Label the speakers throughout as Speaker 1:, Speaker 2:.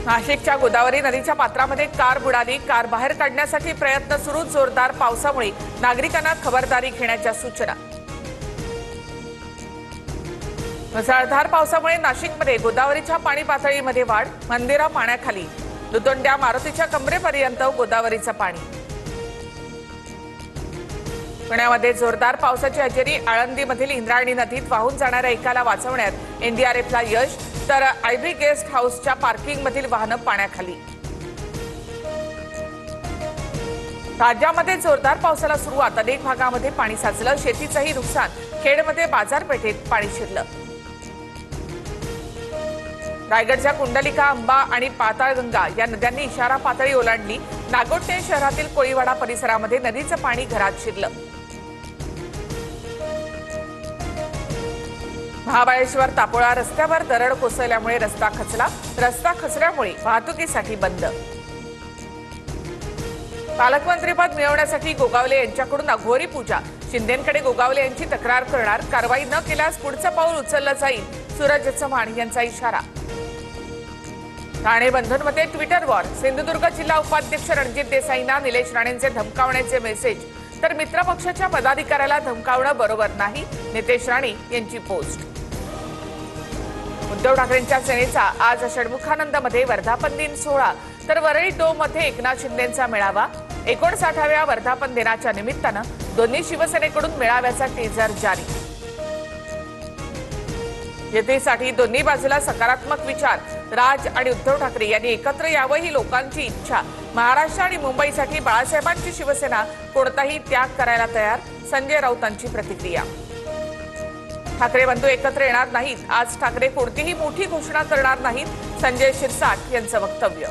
Speaker 1: नाशिकच्या गोदावरी नदीच्या पात्रामध्ये कार बुडाली। कार बाहेर काढण्यासाठी प्रयत्न सुरू। जोरदार पावसामुळे नागरिकांना खबरदारी घेण्याच्या सूचना। मुसळधार पावसामुळे नाशिकमध्ये गोदावरीच्या पाणी पातळीमध्ये वाढ। मंदिरा पाण्याखाली। दुतोंड्या मारुतीच्या कमरेपर्यंत गोदावरीचं पाणी। पुण्यामध्ये जोरदार पावसाची हजेरी। आळंदीमधील इंद्रायणी नदीत वाहून जाणाऱ्या एकाला वाचवण्यात एनडीआरएफला यश, तर आयबी गेस्ट हाऊसच्या पार्किंगमधील वाहनं पाण्याखाली। राज्यामध्ये जोरदार पावसाला सुरुवात। अनेक भागामध्ये पाणी साचलं। शेतीचंही नुकसान। खेडमध्ये बाजारपेठेत पाणी शिरलं। रायगडच्या कुंडलिका, अंबा आणि पाताळगंगा या नद्यांनी इशारा पातळी ओलांडली। नागोठणे शहरातील कोळीवाडा परिसरामध्ये नदीचं पाणी घरात शिरलं। महाबळेश्वर तापोळा रस्त्यावर दरड कोसळल्यामुळे रस्ता खचला। रस्ता खचल्यामुळे वाहतुकीसाठी बंद। पालकमंत्रीपद मिळवण्यासाठी गोगावले यांच्याकडून अघोरी पूजा। शिंदेंकडे गोगावले यांची तक्रार करणार। कारवाई न केल्यास पुढचं पाऊल उचललं जाईल। सूरज चव्हाण यांचा इशारा। ठाणे बंधूंमध्ये ट्विटर वॉर। सिंधुदुर्ग जिल्हा उपाध्यक्ष रणजित देसाईंना निलेश राणेंचे धमकावण्याचे मेसेज, तर मित्रपक्षाच्या पदाधिकाऱ्याला धमकावणं बरोबर नाही। नितेश राणे यांची पोस्ट। उद्धव ठाकरेंच्या सेनेचा आज षण्मुखानंदमध्ये वर्धापन दिन सोहळा, तर वरळी डोममध्ये एकनाथ शिंदेंचा मेळावा। 59व्या वर्धापन दिनाच्या निमित्तानं दोन्ही शिवसेनेकडून मेळाव्याचा टीजर जारी। युतीसाठी दोन्ही बाजूला सकारात्मक विचार। राज आणि उद्धव ठाकरे यांनी एकत्र यावं ही लोकांची इच्छा। महाराष्ट्र आणि मुंबईसाठी बाळासाहेबांची शिवसेना कोणताही त्याग करायला तयार। संजय राऊतांची प्रतिक्रिया। ठाकरे बंधू एकत्र येणार नाहीत। आज ठाकरे कोणतीही मोठी घोषणा करणार नाहीत। संजय शिरसाट यांचं वक्तव्य।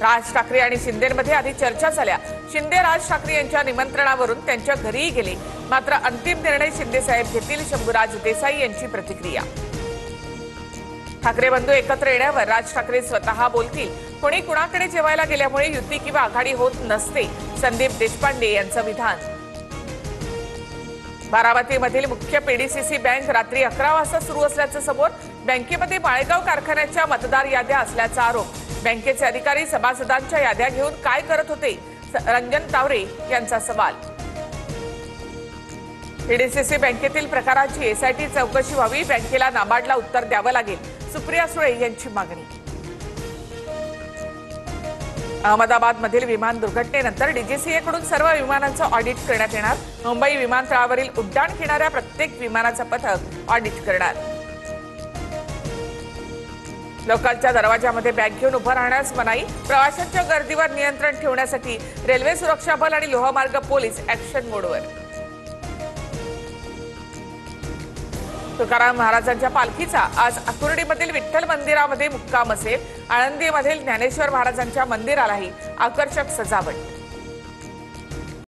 Speaker 1: राज ठाकरे आणि शिंदेंमध्ये आधी चर्चा झाल्या। शिंदे राज ठाकरे यांच्या निमंत्रणावरून त्यांच्या घरीही गेले, मात्र अंतिम निर्णय शिंदे साहेब घेतील। शंभूराज देसाई यांची प्रतिक्रिया। ठाकरे बंधू एकत्र येण्यावर राज ठाकरे स्वतः बोलतील। कोणी कुणाकडे जेवायला गेल्यामुळे युती किंवा आघाडी होत नसते। संदीप देशपांडे यांचं विधान। बारामतीमधील मुख्य पीडीसीसी बँक रात्री 11 वाजता सुरू असल्याचं समोर। बँकेमध्ये माळेगाव कारखान्याच्या मतदार याद्या असल्याचा आरोप। बँकेचे अधिकारी सभासदांच्या याद्या घेऊन काय करत होते? रंजन तावरे यांचा सवाल। पीडीसीसी बँकेतील प्रकाराची एसआयटी चौकशी व्हावी। बँकेला नाबार्डला उत्तर द्यावं लागेल। सुप्रिया सुळे यांची मागणी। अहमदाबादमधील विमान दुर्घटनेनंतर डीजीसीएकडून सर्व विमानांचं ऑडिट करण्यात येणार। मुंबई विमानतळावरील उड्डाण घेणाऱ्या प्रत्येक विमानाचं पथक ऑडिट करणार। लोकलच्या दरवाजामध्ये बॅग घेऊन उभं राहण्यास मनाई। प्रवाशांच्या गर्दीवर नियंत्रण ठेवण्यासाठी रेल्वे सुरक्षा बल आणि लोहमार्ग पोलीस ऍक्शन मोडवर। तुकाराम महाराजांच्या पालखीचा आज आकुर्डीमधील विठ्ठल मंदिरामध्ये मुक्काम असेल। आळंदीमधील ज्ञानेश्वर महाराजांच्या मंदिरालाही आकर्षक सजावट।